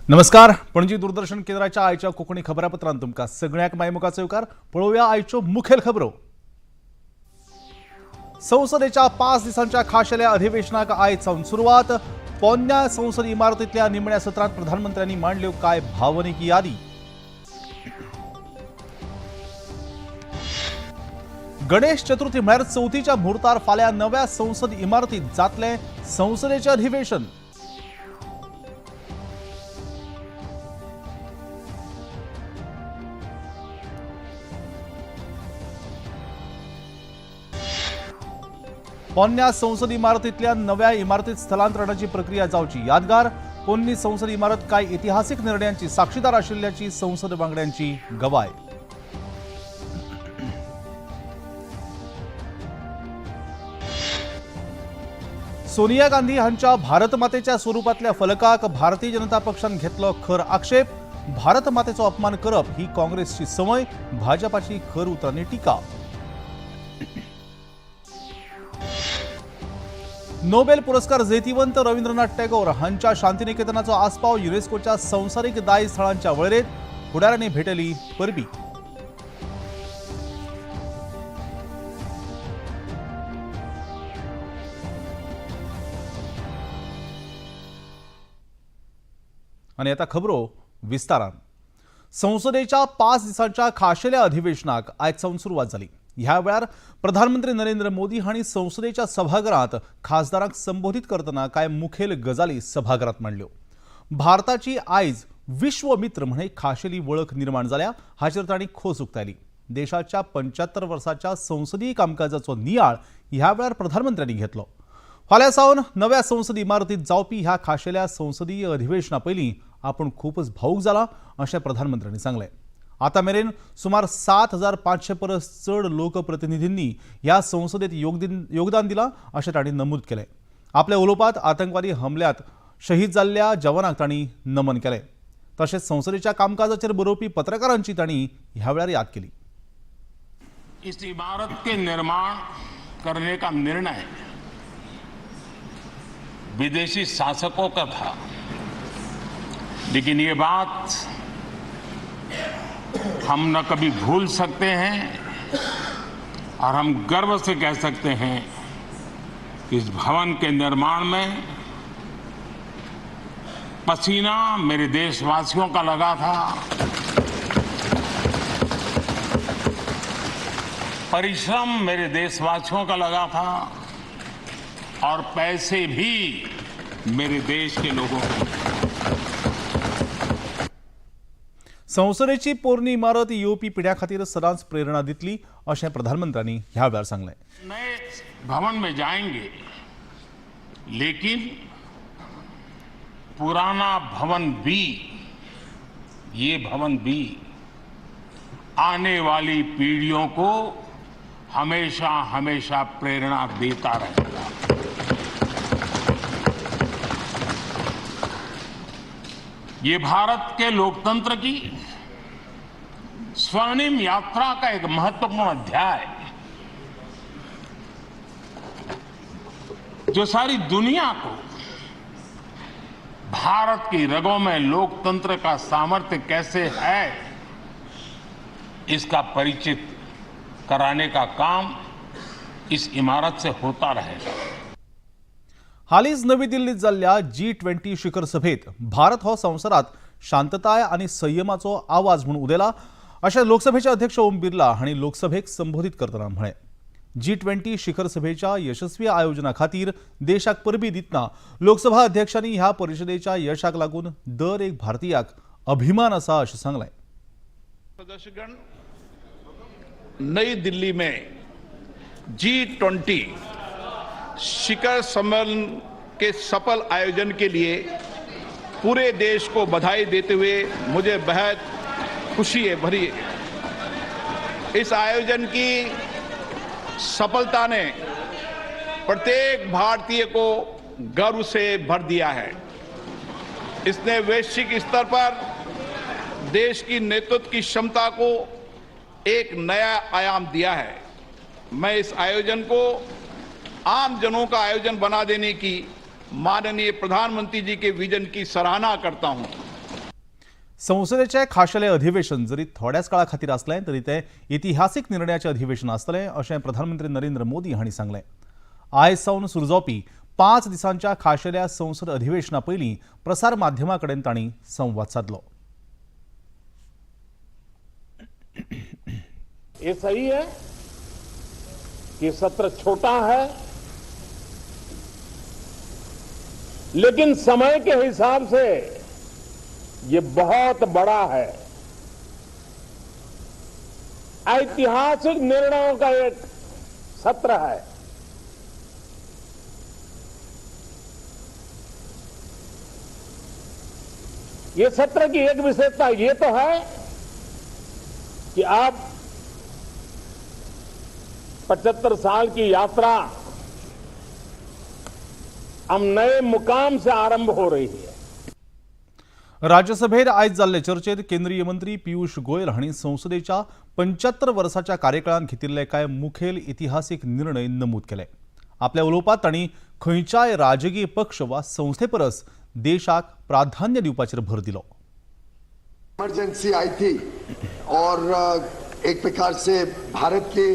नमस्कार. पणजी दूरदर्शन केंद्राच्या आयच्या कोकणी खबरापत्रांत तुमकां सगळ्याक मायमुखाचो येवकार. पळोवया आयच्यो मुखेल खबरो. संसदेच्या 5 दिसांच्या खाशेल्या अधिवेशनाक आयज सावन सुरवात. पोन्न्या संसद इमारतींतल्या निमण्या सत्रांत प्रधानमंत्र्यांनी मांडल्यो कांय भावनीक यादी. गणेश चतुर्थी म्हळ्यार चवथीच्या मुहूर्तार फाल्यां नव्या संसद इमारतींत जातलें संसदेचें अधिवेशन. पोन्न्या संसद इमारतींतल्या नव्या इमारतीत स्थलांतरणाची प्रक्रिया जावची यादगार. पोन्नी संसद इमारत कांय इतिहासीक निर्णयांची साक्षीदार आशिल्ल्याची संसद वांगड्यांची गवाय. सोनिया गांधी हांच्या भारत मातेच्या स्वरूपातल्या फलकाक भारतीय जनता पक्षान घेतलो खर आक्षेप. भारत मातेचो अपमान करप ही काँग्रेसची संवय, भाजपाची खर उतरांनी टिका. नोबेल पुरस्कार जैतिवंत रवींद्रनाथ टॅगोर हांच्या शांतीनिकेतनाचो आस्पाव युनेस्कोच्या संवसारीक दायज स्थळांच्या वळेरेंत. फुडाऱ्यांनी भेटली परबी. आणि आता खबरो विस्तारान. संसदेच्या 5 दिसांच्या खाशेल्या अधिवेशनाक आयज सावन सुरवात जाली. ह्या वेळार प्रधानमंत्री नरेंद्र मोदी हांणी संसदेच्या सभाघरांत खासदारांक संबोधित करतना कांय मुखेल गजाली सभाघरांत मांडल्यो. भारताची आयज विश्व मित्र म्हणून खाशेली वळख निर्माण जाल्या हाचेर तांणी खोस उक्तायली. देशाच्या 75 वर्साच्या संसदीय कामकाजाचो नियाळ ह्या वेळार प्रधानमंत्र्यांनी घेतलो. फाल्यां सावन नव्या संसद इमारतींत जावपी ह्या खाशेल्या संसदीय अधिवेशना पयलीं आपूण खूपच भावूक जाला अशें प्रधानमंत्र्यांनी सांगलें. आता मेरेन सुमार 7500 परस चड लोकप्रतिनिधींनी ह्या संसदेत योगदान दिलां अशें तांणी नमूद केलें. आपल्या उलोवपांत आतंकवादी हमल्यांत शहीद जाल्ल्या जवानांक तांणी नमन केलें. तशेंच संसदेच्या कामकाजाचेर बरोवपी पत्रकारांची तांणी ह्या वेळार याद केली. इस इमारत के निर्माण करने का निर्णय विदेशी शासकों का था, लेकिन ये बात हम न कभी भूल सकते हैं और हम गर्व से कह सकते हैं कि इस भवन के निर्माण में पसीना मेरे देशवासियों का लगा था, परिश्रम मेरे देशवासियों का लगा था और पैसे भी मेरे देश के लोगों के. संसदेची पोरणी इमारत येवपी पिढ्या खातीर सदांच प्रेरणा दितली अशें प्रधानमंत्र्यांनी ह्या वेळार सांगलें. नए भवन में जाएंगे, लेकिन पुराना भवन भी, ये भवन भी आने वाली पीढ़ियों को हमेशा हमेशा प्रेरणा देता रहेगा. ये भारत के लोकतंत्र की स्वर्णिम यात्रा का एक महत्वपूर्ण अध्याय जो सारी दुनिया को भारत की रगों में लोकतंत्र का सामर्थ्य कैसे है इसका परिचित कराने का काम इस इमारत से होता रहेगा. हालींच नवी दिल्लीत जाल्ल्या G20 शिखर सभेत भारत हो संवसारात शांतताय आनी संयमाचो आवाज म्हणून उदेला अशें लोकसभेचे अध्यक्ष ओम बिर्ला हांणी लोकसभेक संबोधित करतना म्हळें. G20 शिखर सभेच्या यशस्वी आयोजना खातीर देशाक परबी दितना लोकसभा अध्यक्षांनी ह्या परिशदेच्या यशाक लागून दर एक भारतीयाक अभिमान आसा अशें सांगलें. सदस्यगण, नई दिल्ली में G20 शिखर सम्मेलन के सफल आयोजन के लिए पूरे देश को बधाई देते हुए मुझे बेहद खुशी है भरी. इस आयोजन की सफलता ने प्रत्येक भारतीय को गर्व से भर दिया है. इसने वैश्विक स्तर पर देश की नेतृत्व की क्षमता को एक नया आयाम दिया है. मैं इस आयोजन को आम जनों का आयोजन बना देने की माननीय प्रधानमंत्री जी के विजन की सराहना करता हूं. संसदेचे खाशेले अधिवेशन जरी थोड्याच काळा खातीर असलें तरी ते इतिहासीक निर्णयाचें अधिवेशन आसतलें अशें प्रधानमंत्री नरेंद्र मोदी हांणी सांगलें. आयज सावन सुरू जावपी 5 दिसांच्या खाशेल्या संसद अधिवेशना पयलीं प्रसार माध्यमां कडेन तांणी संवाद साधलो. ये सही है कि सत्र छोटा है, लेकिन समय के हिसाब से ये बहुत बड़ा है. ऐतिहासिक निर्णयों का एक सत्र है. ये सत्र की एक विशेषता ये तो है कि अब 75 साल की यात्रा अब नए मुकाम से आरंभ हो रही है. राज्यसभेत आयज जाल्ले चर्चेत केंद्रीय मंत्री पियुष गोयल हांणी संसदेच्या 75 वर्साच्या कार्यकाळांत घेतिल्ले कांय मुखेल इतिहासीक निर्णय नमूद केले. आपल्या उलोवपांत तांणी खंयच्याय राजकीय पक्ष वा संस्थे परस देशाक प्राधान्य दिवपाचेर भर दिलो. इमरजेंसी आई थी और एक प्रकार से भारत के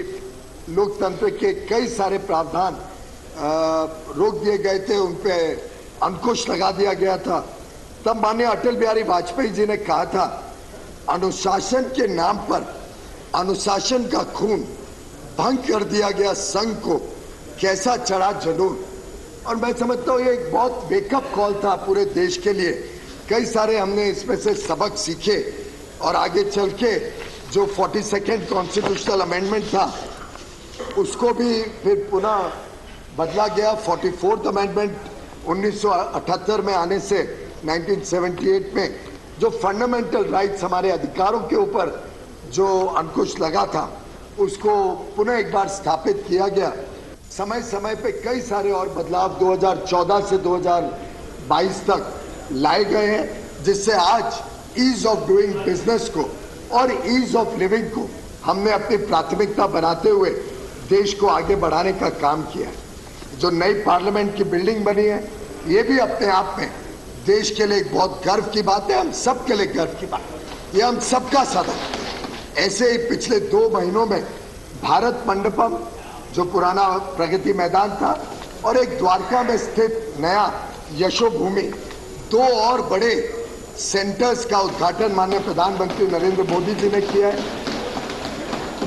लोकतंत्र के कई सारे प्रावधान रोक दिए गए थे, उन पे अंकुश लगा दिया गया था. तब माननीय अटल बिहारी वाजपेयी जी ने कहा था, अनुशासन के नाम पर अनुशासन का खून, भंग कर दिया गया संघ को, कैसा चढ़ा जुनून. और मैं समझता हूँ ये एक बहुत वेकअप कॉल था पूरे देश के लिए. कई सारे हमने इसमें से सबक सीखे और आगे चल के जो 42nd कॉन्स्टिट्यूशनल अमेंडमेंट था उसको भी फिर पुनः बदला गया. 44th अमेंडमेंट 1978 में आने से 1978 में जो फंडामेंटल राइट्स, हमारे अधिकारों के ऊपर जो अंकुश लगा था, उसको पुनः एक बार स्थापित किया गया. समय समय पे कई सारे और बदलाव 2014 से 2022 तक लाए गए हैं, जिससे आज ईज ऑफ डूइंग बिजनेस को और ईज ऑफ लिविंग को हमने अपनी प्राथमिकता बनाते हुए देश को आगे बढ़ाने का काम किया है. जो नई पार्लियामेंट की बिल्डिंग बनी है, ये भी अपने आप में देश के लिए एक बहुत गर्व की बात है. हम सब के लिए गर्व की बात है. ये हम सबका सदन. ऐसे ही पिछले 2 महीनों में भारत मंडपम, जो पुराना प्रगति मैदान था, और एक द्वारका में स्थित नया यशोभूमि, 2 और बड़े सेंटर्स का उद्घाटन माननीय प्रधानमंत्री नरेंद्र मोदी जी ने किया है.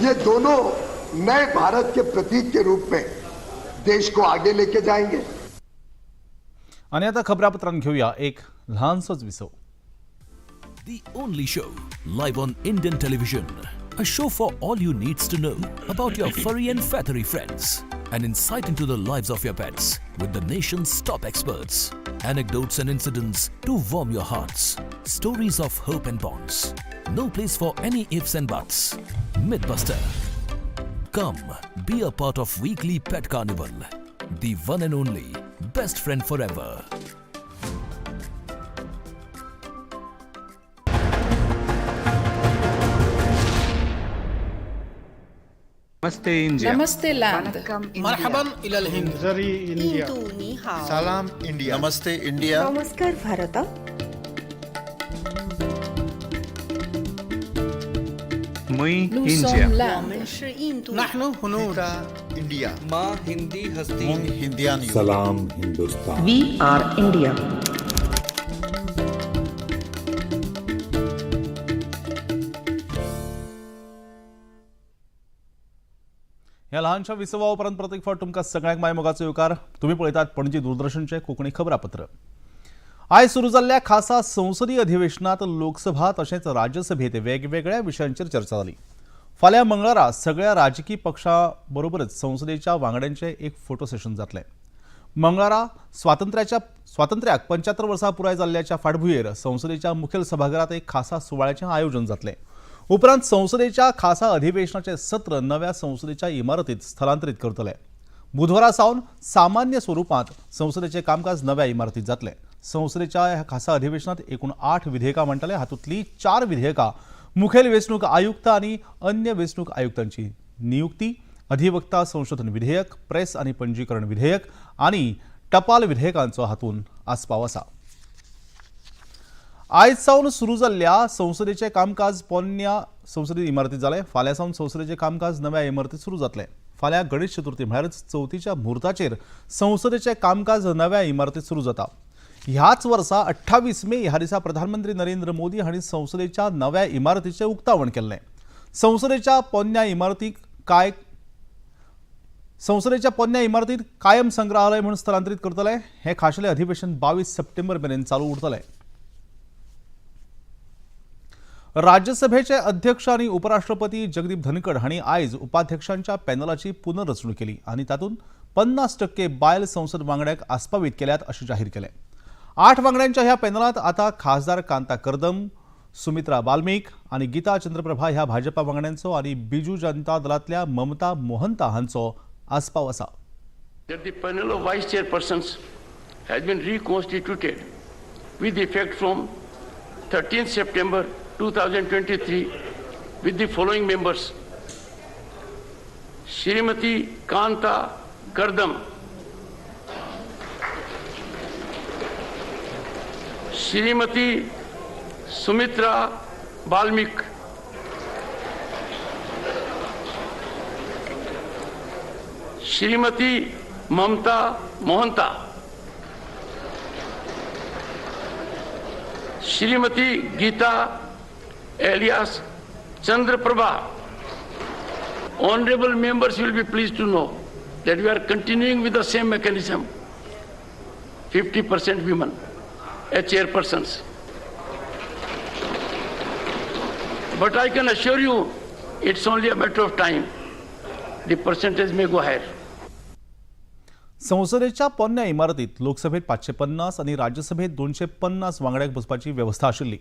ये दोनों नए भारत के प्रतीक के रूप में देश को आगे लेके जाएंगे. आणि आता खबरापत्रांत घेऊया एक लहानसोच विसव. The only show live on Indian television. A show for all you needs to know about your furry and feathery friends. An insight into the lives of your pets with the nation's top experts. Anecdotes and incidents to warm your hearts. Stories of hope and bonds. No place for any ifs and buts. Mythbuster. Come, be a part of weekly Pet Carnival. The one and only best friend forever. Namaste India. Namaste land मरहबन इलल Hind. सलाम India. नमस्ते India. नमस्कार भारत. मुई India. नहनु हुनूर. India. माँ हिंदी हस्ती. हिंदियान. सलाम Hindustan. We R India. ह्या लहानशा विसवा उपरांत प्रत्येक फावट तुमकां सगळ्यांक मायमोगाचो येवकार. तुम्ही पळयतात पणजी दूरदर्शनचे कोंकणी खबरापत्र. आयज सुरू जाल्ल्या खासा संसदीय अधिवेशनात लोकसभा तशेंच राज्यसभेत वेगवेगळ्या विशयांचेर चर्चा जाली. फाल्यां मंगळारा सगळ्या राजकीय पक्षां बरोबरच संसदेच्या वांगड्यांचे एक फोटो सेशन जातलें. मंगळारा स्वातंत्र्याक 75 वर्सां पुराय जाल्ल्याच्या फाटभुंयेर संसदेच्या मुखेल सभाघरांत एक खासा सुवाळ्याचें आयोजन जातलें. उपरांत संसदेच्या खासा अधिवेशनाचे सत्र नव्या संसदेच्या इमारतीत स्थलांतरीत करतले. बुधवारा सावन सामान्य स्वरूपात संसदेचे कामकाज नव्या इमारतीत जातले. संसदेच्या ह्या खासा अधिवेशनात एकूण 8 विधेयकां मांडटले. हातूंतली 4 विधेयकां मुखेल वेंचणूक आयुक्त आनी अन्य वेंचणूक आयुक्तांची नियुक्ती, अधिवक्ता संशोधन विधेयक, प्रेस आनी पंजीकरण विधेयक आनी टपाल विधेयकांचो हातूंत आस्पाव आसा. आयज सावन सुरू जाल्ल्या संसदेचें कामकाज पोन्न्या संसदीय इमारतीत जालें. फाल्यां सावन संसदेचें कामकाज नव्या इमारतीत सुरू जातलें. फाल्यां गणेश चतुर्थी म्हळ्यारच चवथीच्या मुहूर्ताचेर संसदेचें कामकाज नव्या इमारतीत सुरू जाता. ह्याच वर्सा 28 मे ह्या दिसा प्रधानमंत्री नरेंद्र मोदी हांणी संसदेच्या नव्या इमारतीचें उक्तावण केल्लें. संसदेच्या पोन्न्या इमारतीत कायम संग्रहालय म्हणून स्थलांतरीत करतले. हे खाशेलें अधिवेशन 22 सप्टेंबर मेरेन चालू उरतलें. राज्यसभेचे अध्यक्ष आणि उपराष्ट्रपती जगदीप धनखड हांणी आयज उपाध्यक्षांच्या पॅनलाची पुनर्रचणूक केली आणि तातूंत 50% बायल संसद वांगड्याक आस्पावीत केल्यात अशें जाहीर केलें. 8 वांगड्यांच्या ह्या पॅनलांत आतां खासदार कांता कर्दम, सुमित्रा बाल्मीक आणि गीता चंद्रप्रभा ह्या भाजपा वांगड्यांचो आणि बिजू जनता दलांतल्या ममता मोहंता हांचो आस्पाव आसा. That the panel of vice chairpersons has been reconstituted with effect from 13th September 2023 with the following members: Shrimati Kanta Kardam, Shrimati Sumitra Balmik, Shrimati Mamta Mohanta, Shrimati Geeta alias Chandraprabha. Honorable members will be pleased to know that we are continuing with the same mechanism. 50% women as chairpersons. But I can assure you, it's only a matter of time. The percentage may go higher. संसदेच्या पोन्न्या इमारतीत लोकसभेत 550 आणि राज्यसभेत 250 वांगड्याक बसपाची व्यवस्था आशिल्ली.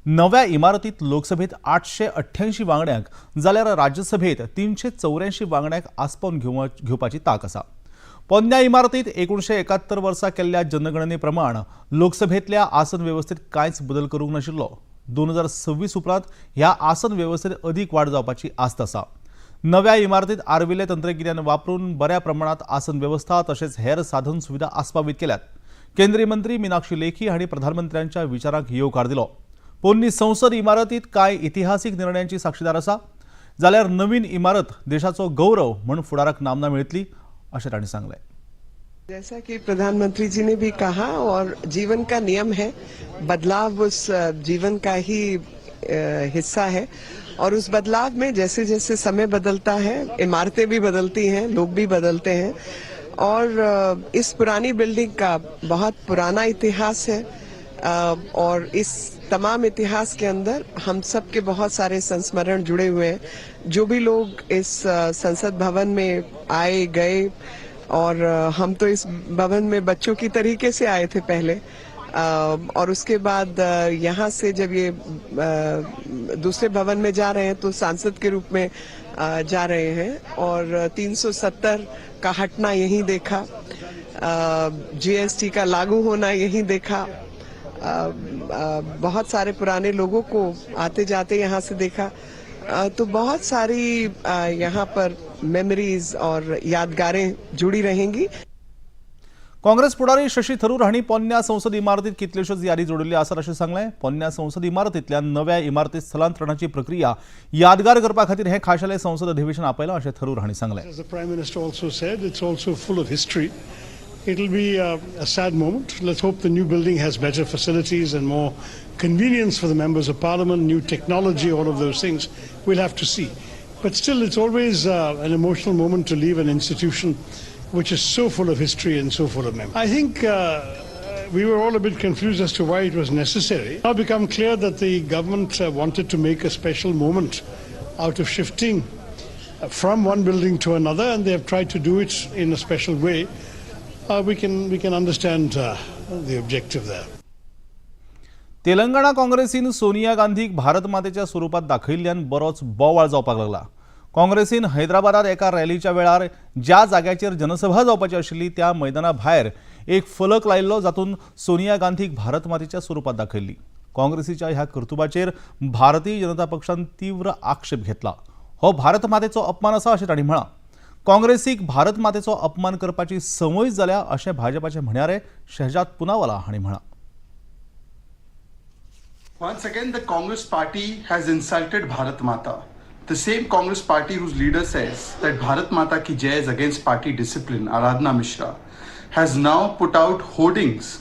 नव्या इमारतीत लोकसभेत 888 वांगड्यांक जाल्यार राज्यसभेत 384 वांगड्यांक आस्पावन घेवपाची तांक आसा. पोन्न्या इमारतीत 1971 वर्सा केल्ल्या जनगणने प्रमाण लोकसभेतल्या आसन वेवस्थेत कांयच बदल करूंक नाशिल्लो. 2026 उपरांत ह्या आसन वेवस्थेत अदीक वाड जावपाची आस्त आसा. नव्या इमारतीत आर्विल्ले तंत्रगिन्यान वापरून बऱ्या प्रमाणात आसन व्यवस्था तशेंच हेर साधन सुविधा आस्पावीत केल्यात. केंद्रीय मंत्री मीनाक्षी लेखी हांणी प्रधानमंत्र्यांच्या विचारांक येवकार दिलो. पोन्नी संसद इमारतीत कांय इतिहासीक निर्णयांची साक्षीदार आसा जाल्यार नवीन इमारत देशाचो गौरव म्हणून फुडाराक नामना मेळटली अशें तांणी सांगलें. जैसा कि प्रधानमंत्री जी ने भी कहा और जीवन का नियम है, बदलाव उस जीवन का ही हिस्सा है और उस बदलाव में जैसे जैसे समय बदलता है इमारतें भी बदलती हैं, लोग भी बदलते हैं और इस पुरानी बिल्डिंग का बहुत पुराना इतिहास है और इस तमाम इतिहास के अंदर हम सब के बहुत सारे संस्मरण जुड़े हुए हैं. जो भी लोग इस संसद भवन में आए गए और हम तो इस भवन में बच्चों की तरीके से आए थे पहले और उसके बाद यहाँ से जब ये दूसरे भवन में जा रहे हैं तो सांसद के रूप में जा रहे हैं और 370 का हटना यहीं देखा, GST का लागू होना यहीं देखा, बहुत सारे पुराने लोगों को आते जाते यहाँ से देखा. तो बहुत सारी यहाँ पर मेमोरीज और यादगारें जुड़ी रहेंगी. काँग्रेस फुडारी शशी थरूर हांणी पोन्न्या संसद इमारतीत कितल्योश्योच यादी जोडिल्ल्यो आसात अशें सांगलें. पोन्न्या संसद इमारतींतल्यान नव्या इमारतीत स्थलांतरणाची प्रक्रिया यादगार करपा खातीर हें खाशेलें संसद अधिवेशन आपयलां अशें थरूर हांणी सांगलें. As the Prime Minister also said, it's also full of history. It'll be a sad moment. Let's hope the new building has better facilities and more convenience for the members of Parliament, new technology, all of those things. We'll have to see. But still, it's always an emotional moment to leave an institution which is so full of history and so full of memory. I think we were all a bit confused as to why it was necessary. It's now become clear that the government wanted to make a special moment out of shifting from one building to another, and they have tried to do it in a special way. We can understand the objective there. Telangana काँग्रेसीन सोनिया गांधीक भारत मातेच्या स्वरुपात दाखयिल्ल्यान बरोच बोवाळ जावपाक लागला. काँग्रेसीन हैदराबादात एका रॅलीच्या वेळार ज्या जाग्याचेर जनसभा जावपाची आशिल्ली त्या मैदाना भायर एक फलक लायिल्लो जातून सोनिया गांधीक भारत मातेच्या स्वरुपात दाखयिल्ली. काँग्रेसीच्या ह्या कर्तुबाचेर भारतीय जनता पक्षान तीव्र आक्षेप घेतला. हो भारत मातेचो अपमान आसा अशें तांणी म्हळां. काँग्रेसीक भारत मातेचो अपमान करपाची संवय जाल्या अशें भाजपाचे म्हणयारे शहजाद पुनावाला हांणी म्हळां. Once again, the Congress party has insulted Bharat Mata. The same Congress party whose leader says that Bharat Mata ki jai is against party discipline, Aradhana Mishra, has now put out hoardings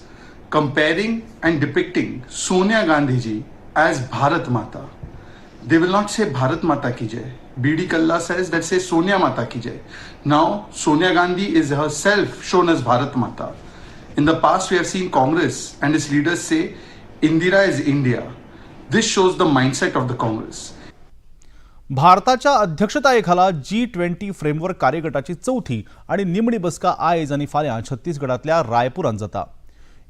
comparing and depicting Sonia Gandhi ji as Bharat Mata. They will not say Bharat Mata ki jai. B.D. Kalla says that says Sonia Mata ki jai. Now Sonia Gandhi is herself shown as Bharat Mata. In the past we have seen Congress and its leaders say Indira is India. This shows the mindset of the Congress. भारताच्या अध्यक्षतायेखाला G20 framework कार्यगटाची चौथी आणि निमणी बसका आयज आणि फाल्यां छत्तीसगडातल्या रायपुरात जाता.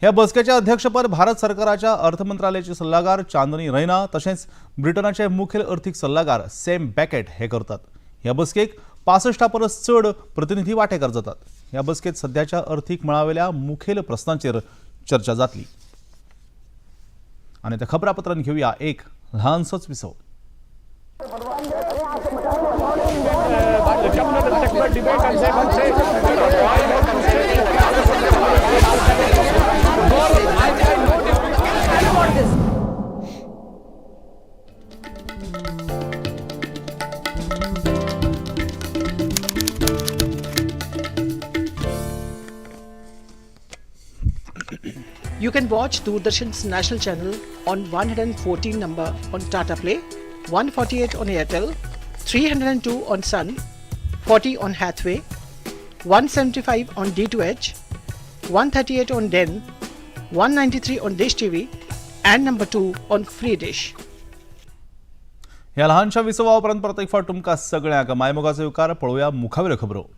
ह्या बसकेचे अध्यक्षपद भारत सरकाराच्या अर्थ मंत्रालयाचे सल्लागार चांदनी रैना तसेच ब्रिटनाचे मुखेल आर्थिक सल्लागार सॅम बॅकेट हे करतात. ह्या बसकेक 65 परस चड प्रतिनिधी वांटेकार जातात. ह्या बसकेत सध्याच्या आर्थिक मळावेल्या मुखेल प्रश्नांचेर चर्चा जातली. आणि त्या खबरापत्रांत घेऊया एक लहानसोच विसव. You can watch Doordarshan's national channel on 114 number on Tata Play, 148 on Airtel, 302 on Sun, 40 on Hathway, 175 on D2H, 138 on Den, 193 on Dish TV and number 2 on Free Dish. ह्या लहानशा विसवापरांत परत एक फावट तुमकां सगळ्यांक मायमोगाचो येवकार. पळोवया मुखावेल्यो खबरो.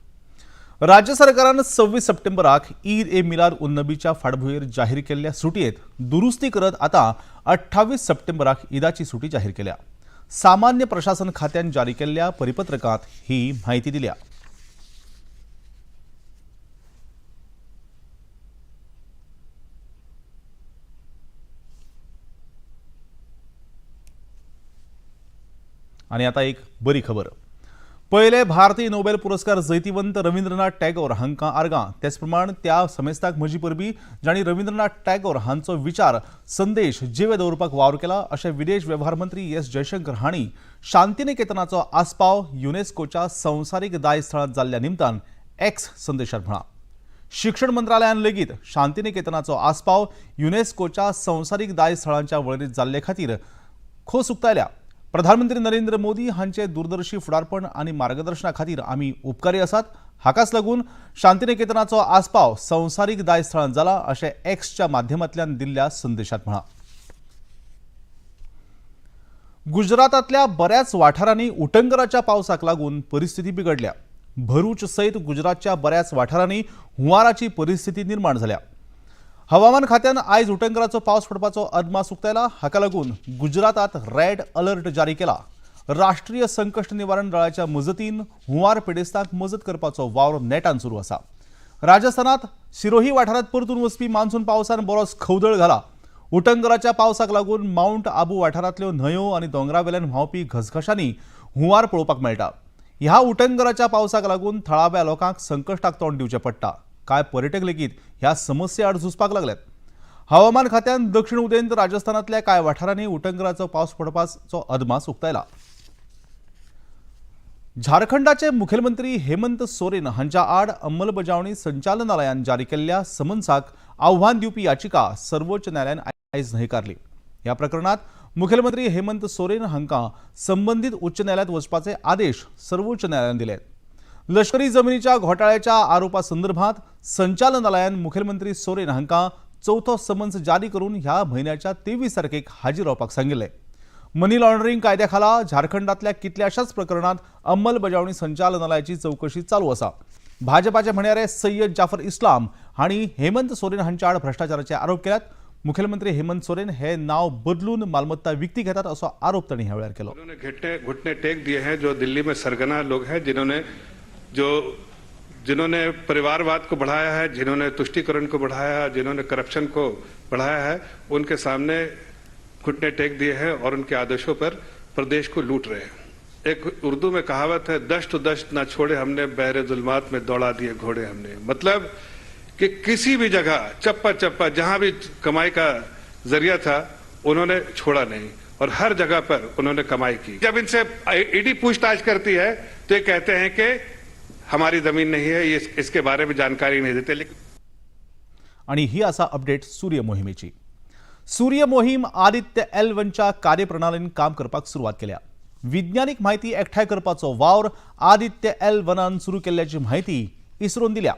राज्य सरकारान 26 सप्टेंबराक ईद ए मिलाद उन नबीच्या फाटभुंयेर जाहीर केल्ल्या सुटयेत दुरुस्ती करत आता 28 सप्टेंबराक ईदाची सुटी जाहीर केल्या. सामान्य प्रशासन खात्यान जारी केल्ल्या परिपत्रकांत ही माहिती दिल्या. आणि आता एक बरी खबर. पहिले भारतीय नोबेल पुरस्कार जैतिवंत रवींद्रनाथ टॅगोर हांकां आर्गां. तेच प्रमाण त्या समेस्ताक म्हजी परबीं जांणी रवींद्रनाथ टॅगोर हांचो विचार संदेश जिवे दवरपाक वावर केला अशें विदेश वेव्हार मंत्री एस जयशंकर हांणी शांतीनिकेतनाचो आस्पाव युनेस्कोच्या संवसारीक दायज स्थळांत जाल्ल्या निमतान एक्स संदेशांत म्हळां. शिक्षण मंत्रालयान लेगीत शांतीनिकेतनाचो आस्पाव युनेस्कोच्या संवसारीक दायज स्थळांच्या वळेरींत जाल्ले खातीर खोस उक्तायल्या. प्रधानमंत्री नरेंद्र मोदी हांचे दूरदर्शी फुडारपण आनी मार्गदर्शना खातीर आमी उपकारी आसात. हाकाच लागून शांतीनिकेतनाचो आस्पाव संवसारीक दायज स्थळांत जाला अशें एक्सच्या माध्यमांतल्यान दिल्ल्या संदेशांत म्हळां. गुजरातांतल्या बऱ्याच वाठारांनी उटंगराच्या पावसाक लागून परिस्थिती बिगडल्या. भरूच सयत गुजरातच्या बऱ्याच वाठारांनी हुंवाराची परिस्थिती निर्माण जाल्या. हवामान खात्यान आयज उटंगराचो पावस पडपाचो अदमास उक्तायला. हाका लागून गुजरातात रेड अलर्ट जारी केला. राष्ट्रीय संकट निवारण दळाच्या मजतीन हुंवार पिडेस्तांक मजत करपाचो वावर नेटान सुरू आसा. राजस्थानात सिरोही वाठारांत परतून वचपी मान्सून पावसान बरोच खवदळ घाला. उटंगराच्या पावसाक लागून माउंट आबू वाठारांतल्यो न्हंयो आनी दोंगरावेल्यान व्हांवपी घसघशांनी हुंवार पळोवपाक मेळटा. ह्या उटंगराच्या पावसाक लागून थळाव्या लोकांक संकटाक तोंड दिवचें पडटा. कांय पर्यटक लेगीत ह्या समस्ये आड झुजपाक लागल्यात. हवामान खात्यान दक्षिण उदेंत राजस्थानांतल्या कांय वाठारांनी उटंगराचो पावस पडपाचो अदमास उक्तायला. झारखंडाचे मुखेलमंत्री हेमंत सोरेन हांच्या आड अंमलबजावणी संचालनालयान जारी केल्ल्या समन्साक आव्हान दिवपी याचिका सर्वोच्च न्यायालयान आयज न्हयकारली. ह्या प्रकरणात मुखेलमंत्री हेमंत सोरेन हांकां संबंधीत उच्च न्यायालयात वचपाचे आदेश सर्वोच्च न्यायालयान दिले. लष्करी जमिनीच्या घोटाळ्याच्या आरोपा संदर्भात संचालनालयान मुखेलमंत्री सोरेन हांकां चौथो समन्स जारी करून ह्या म्हयन्याच्या 23 तारखेक हाजीर रावपाक सांगिल्ले. मनी लॉन्ड्रिंग कायद्या खाला झारखंडातल्या कितल्याशाच प्रकरणात अंमलबजावणी संचालनालयाची चौकशी चालू आसा. भाजपाचे म्हणयारे सय्यद जाफर इस्लाम हांणी हेमंत सोरेन हांच्या आड भ्रष्टाचाराचे आरोप केल्यात. मुखेलमंत्री हेमंत सोरेन हे नाव बदलून मालमत्ता विकती घेतात असो आरोप तांणी ह्या वेळार केलो. घुटने टेक दिए हैं जो दिल्ली में सरगना लोग हैं जिन्होंने परिवारवाद को बढ़ाया है, जिन्होंने तुष्टीकरण को बढ़ाया है, जिन्होंने करप्शन को बढ़ाया है, उनके सामने घुटने टेक दिए हैं और उनके आदेशों पर प्रदेश को लूट रहे हैं. एक उर्दू में कहावत है, दश्त दश्त ना छोड़े हमने, बहरे जुल्मात में दौड़ा दिए घोड़े हमने. मतलब कि किसी भी जगह चप्पा चप्पा जहां भी कमाई का जरिया था उन्होंने छोड़ा नहीं और हर जगह पर उन्होंने कमाई की। जब इनसे ईडी पूछताछ करती है तो ये कहते हैं कि हमारी जमीन नहीं है, ये इसके बारे में जानकारी नहीं देते। लेकिन आणि ही असा अपडेट सूर्य मोहिमेची। सूर्य मोहीम आदित्य L1च्या कार्यप्रणालीन काम करपाक सुरुवात केल्या। विज्ञानिक माहिती एकठांय करपाचो वावर आदित्य L1 सुरू केल्ल्याची माहिती इस्रोन दिल्या।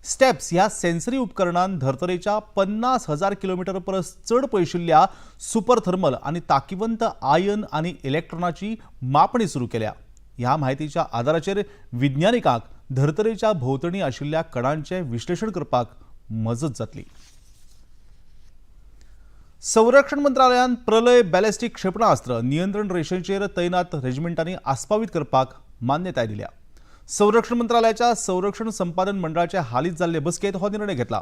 स्टेप्स ह्या सेन्सरी उपकरणान धर्तरेच्या 50,000 किलोमीटर परस चढ पयशिल्ल्या सुपर थर्मल आणि ताकिवंत आयन आणि इलेक्ट्रॉनाची मापणी सुरू केल्या। ह्या माहितीच्या आधाराचेर विज्ञानिकांक धर्तरेच्या भोवतणी आशिल्ल्या कणांचे विश्लेषण करपाक मजत जातली। संरक्षण मंत्रालयान प्रलय बॅलिस्टिक क्षेपणास्त्र नियंत्रण रेषेचेर तैनात रेजिमेंटांनी आस्पावीत करपाक मान्यताय दिल्या। संरक्षण मंत्रालयाच्या संरक्षण संपादन मंडळाच्या हालींच जाल्ले बसकेत हो निर्णय घेतला।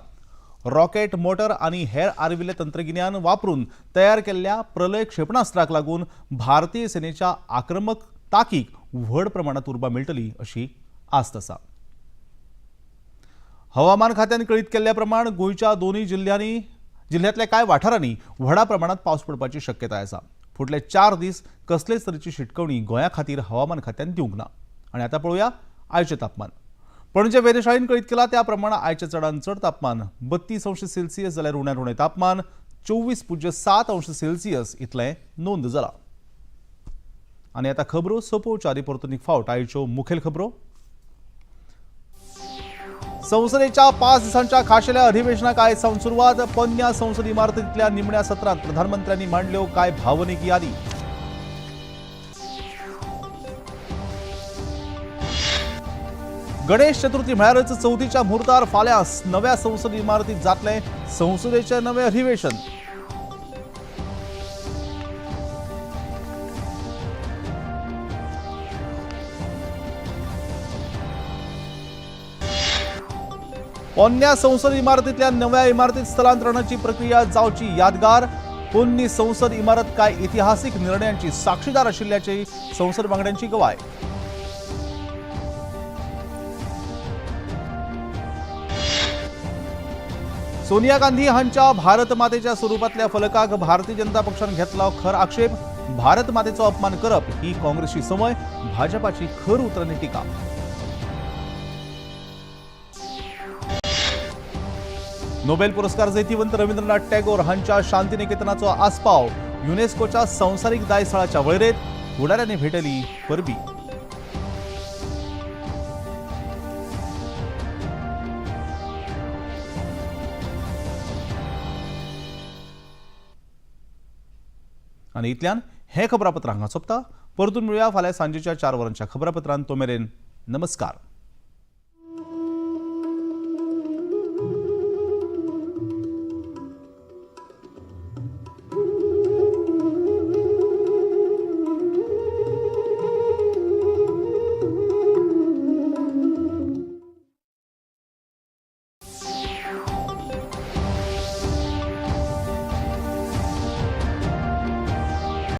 रॉकेट मोटर आणि हेर आर्विल्ले तंत्रगिन्यान वापरून तयार केल्ल्या प्रलय क्षेपणास्त्राक लागून भारतीय सेनेच्या आक्रमक ताकीक व्हड प्रमाणात उर्बा मेळटली अशी आस्त आसा। हवामान खात्यान कळीत केल्ल्या प्रमाण गोंयच्या दोनूय जिल्ह्यातल्या कांय वाठारांनी व्हडा प्रमाणात पावस पडपाची शक्यताय आसा। फुडले 4 दीस कसलेच तरेची शिटकवणी गोंया खातीर हवामान खात्यान दिवंक ना। आणि आता पळोवया आयचे तापमान। पणजे वेधशाळेन कळीत केला त्या प्रमाण आयचे चडांत चड तापमान 32 अंश सेल्सियस जाल्यार उण्यात उणें तापमान 24.7 अंश सेल्सियस इतलें नोंद जाला। आणि आता खबरो सोंपोवच्या आदी परतून एक फावट आयच्यो मुखेल खबरो। संसदेच्या 5 दिसांच्या खाशेल्या अधिवेशनाक आयज सावन सुरवात। पोन्न्या संसद इमारतींतल्या निमण्या सत्रांत प्रधानमंत्र्यांनी मांडल्यो कांय भावनीक यादी। गणेश चतुर्थी म्हळ्यारच चवथीच्या मुहूर्तार फाल्यां नव्या संसद इमारतीत जातलें संसदेचें नवें अधिवेशन। पोन्न्या संसद इमारतींतल्या नव्या इमारतीत स्थलांतरणाची प्रक्रिया जावची यादगार। पोन्नी संसद इमारत काय इतिहासीक निर्णयांची साक्षीदार आशिल्ल्याची संसद वांगड्यांची गवाय। सोनिया गांधी हांच्या भारत मातेच्या स्वरूपातल्या फलकाक भारतीय जनता पक्षान घेतला खर आक्षेप। भारत मातेचो अपमान करप ही काँग्रेसची संवय, भाजपाची खर उतरांनी टिका। नोबेल पुरस्कार जैतिवंत रवींद्रनाथ टॅगोर हांच्या शांतीनिकेतनाचो आस्पाव। युनेस्कोच्या संवसारीक दायस्थळाच्या वळेरेंत फुडाऱ्यांनी भेटली परबी। आणि इतल्यान हे खबरापत्र हांगा सोंपता। परतून मेळुया फाल्यां सांजेच्या 4 वरांच्या खबरापत्रांत। तो मेरेन नमस्कार।